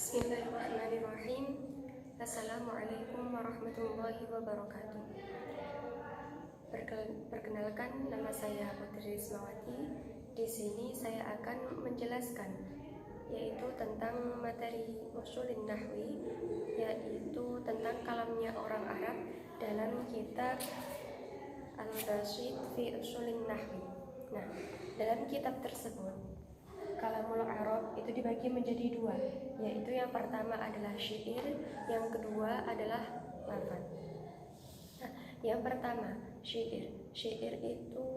Bismillahirrahmanirrahim. Assalamualaikum warahmatullahi wabarakatuh. Perkenalkan, nama saya Putri Rismawati. Di sini saya akan menjelaskan yaitu tentang materi usulin nahwi, yaitu tentang kalamnya orang Arab dalam kitab Al-Rasyid fi Usulin Nahwi. Nah, dalam kitab tersebut Kalamul Arab itu dibagi menjadi dua, yaitu yang pertama adalah syair, yang kedua adalah lafaz. Nah, yang pertama syair. Syair itu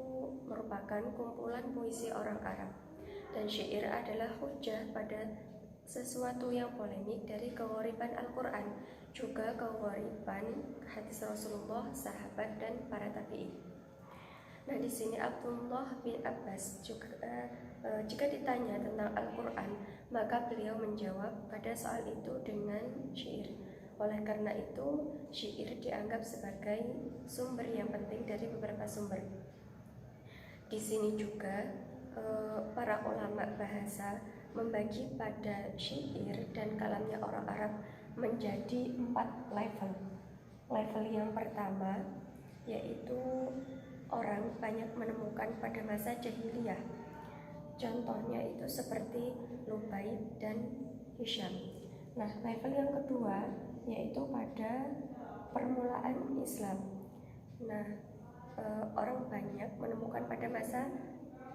merupakan kumpulan puisi orang Arab, dan syair adalah hujjah pada sesuatu yang polemik dari keghoriban Al-Quran, juga keghoriban hadis Rasulullah, sahabat, dan para tabi'in. Nah, di sini Abdullah bin Abbas juga jika ditanya tentang Al-Quran, maka beliau menjawab pada soal itu dengan syair. Oleh karena itu, syair dianggap sebagai sumber yang penting dari beberapa sumber. Di sini juga para ulama bahasa membagi pada syair dan kalamnya orang Arab menjadi 4 level. Level yang pertama yaitu orang banyak menemukan pada masa jahiliyah. Contohnya itu seperti Lubaid dan Hisham. Nah, level yang kedua yaitu pada permulaan Islam. Nah, orang banyak menemukan pada masa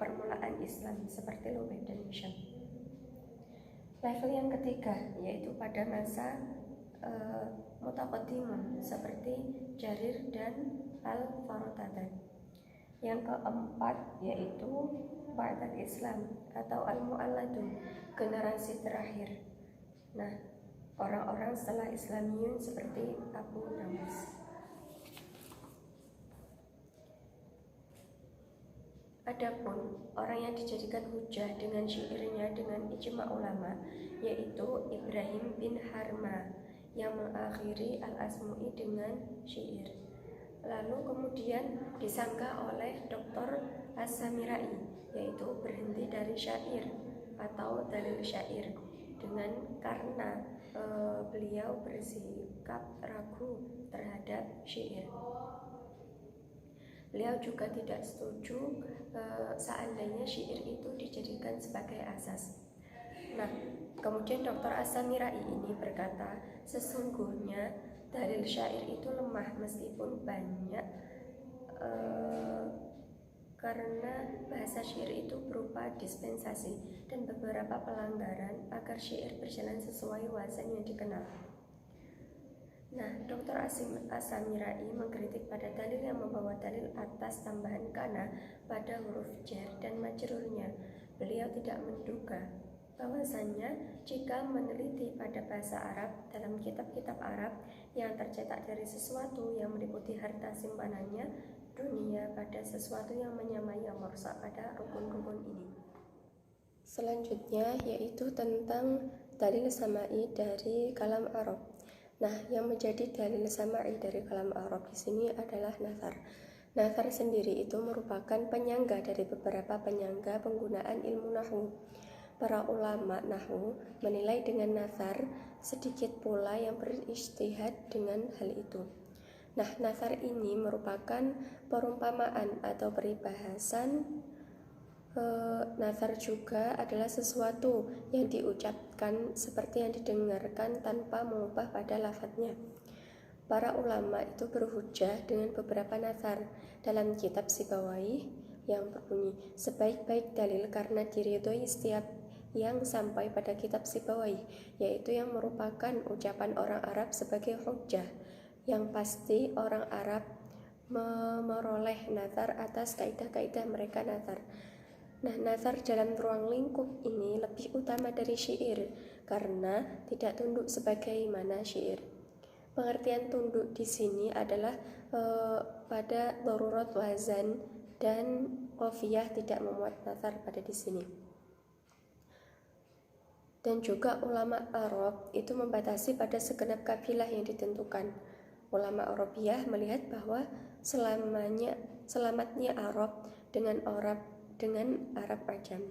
permulaan Islam seperti Lubaid dan Hisham. Level yang ketiga yaitu pada masa mutaqaddimun seperti Jarir dan Al-Farutadan. Yang keempat yaitu Ba'dal Islam atau Al-Mu'alladun, generasi terakhir. Nah, orang-orang setelah Islamiyun seperti Abu Nawas. Adapun orang yang dijadikan hujjah dengan syairnya dengan ijma ulama yaitu Ibrahim bin Harma yang mengakhiri Al-Asmu'i dengan syair. Lalu kemudian disangka oleh Dr. As-Samirai yaitu berhenti dari syair atau dalil syair dengan karena beliau bersikap ragu terhadap syair. Beliau juga tidak setuju seandainya syair itu dijadikan sebagai asas. Nah, kemudian Dr. As-Samirai ini berkata, sesungguhnya dalil syair itu lemah meskipun banyak karena bahasa syair itu berupa dispensasi dan beberapa pelanggaran agar syair berjalan sesuai wazan yang dikenal. Nah, Dr. As-Samirai mengkritik pada dalil yang membawa dalil atas tambahan kana pada huruf jar dan majrurnya. Beliau tidak menduga bahwasannya jika meneliti pada bahasa Arab dalam kitab-kitab Arab yang tercetak dari sesuatu yang meliputi harta simpanannya dunia pada sesuatu yang menyamai yang merusak pada rukun-rukun ini. Selanjutnya yaitu tentang dalil sama'i dari kalam Arab. Nah, yang menjadi dalil sama'i dari kalam Arab di sini adalah nazar. Nazar sendiri itu merupakan penyangga dari beberapa penyangga penggunaan ilmu nahwu. Para ulama nahwu menilai dengan nazar, sedikit pula yang berijtihad dengan hal itu. Nah, nazar ini merupakan perumpamaan atau peribahasan. Nazar juga adalah sesuatu yang diucapkan seperti yang didengarkan tanpa mengubah pada lafadznya. Para ulama itu berhujjah dengan beberapa nazar dalam kitab Sibawayh yang berbunyi, sebaik-baik dalil karena diridhoi setiap yang sampai pada kitab Sibawayh, yaitu yang merupakan ucapan orang Arab sebagai hujjah. Yang pasti orang Arab meroleh nazar atas kaidah-kaidah mereka nazar. Nah, nazar dalam ruang lingkup ini lebih utama dari syair karena tidak tunduk sebagaimana syair. Pengertian tunduk di sini adalah pada darurat wazan dan qafiyah tidak memuat nazar pada di sini. Dan juga ulama Arab itu membatasi pada segenap kabilah yang ditentukan. Ulama Arabiyah melihat bahwa selamatnya Arab dengan Arab ajam.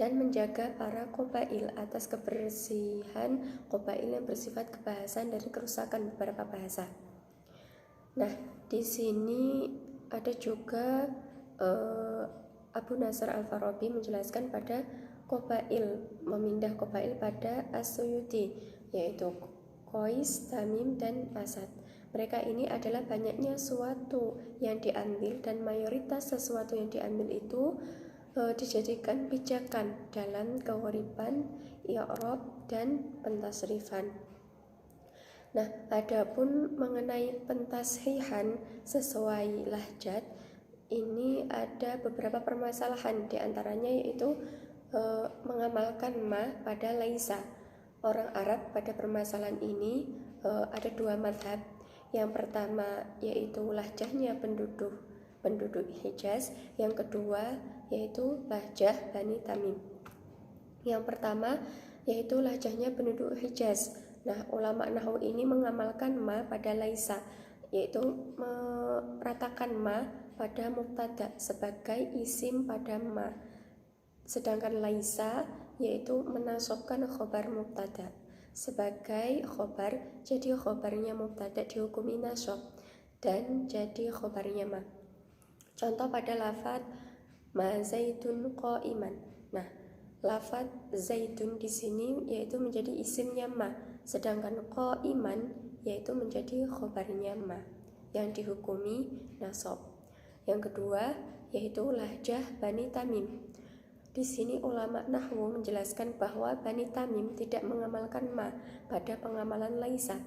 dan menjaga para qabail atas kebersihan qabail yang bersifat kebahasan dari kerusakan beberapa bahasa. Nah, di sini ada juga Abu Nasr Al-Farabi menjelaskan pada qabail, memindah qabail pada As-Suyuti, yaitu Qais, Tamim, dan Asad. Mereka ini adalah banyaknya sesuatu yang diambil, dan mayoritas sesuatu yang diambil itu dijadikan pijakan dalam keghoriban, i'rab, dan pentasrifan. Nah, adapun mengenai pentashihan sesuai lahjat, ini ada beberapa permasalahan, diantaranya yaitu mengamalkan ma pada laisa. Orang Arab pada permasalahan ini ada dua madhab. Yang pertama yaitu lahjahnya penduduk Hijaz, yang kedua yaitu lahjah Bani Tamim. Yang pertama yaitu lahjahnya penduduk Hijaz. Nah, ulama nahwu ini mengamalkan ma pada laisa, yaitu meratakan ma pada mubtada sebagai isim pada ma. Sedangkan laisa yaitu menasobkan khobar mubtada sebagai khobar, jadi khobarnya mubtada dihukumi nasab dan jadi khobarnya ma. Contoh pada lafaz ma zaitun qa'iman. Nah, lafaz zaitun di sini yaitu menjadi isimnya ma, sedangkan qa'iman yaitu menjadi khobarnya ma yang dihukumi nasab. Yang kedua yaitu lahjah Bani Tamim. Di sini ulama nahwu menjelaskan bahwa Bani Tamim tidak mengamalkan ma pada pengamalan laisa.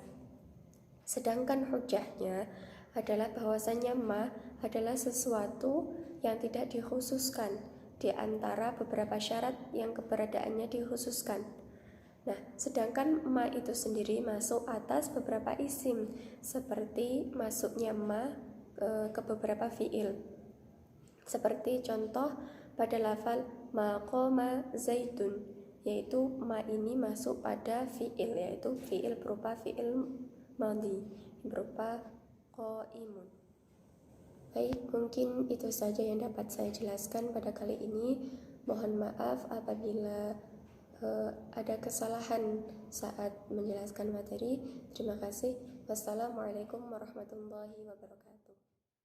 Sedangkan hujahnya adalah bahwasanya ma adalah sesuatu yang tidak dikhususkan di antara beberapa syarat yang keberadaannya dikhususkan. Nah, sedangkan ma itu sendiri masuk atas beberapa isim, seperti masuknya ma ke beberapa fiil. Seperti contoh pada lafal maqama zaitun, yaitu ma ini masuk pada fiil, yaitu fiil berupa fiil madhi berupa qaimun. Baik, mungkin itu saja yang dapat saya jelaskan pada kali ini. Mohon maaf apabila ada kesalahan saat menjelaskan materi. Terima kasih. Wassalamualaikum warahmatullahi wabarakatuh.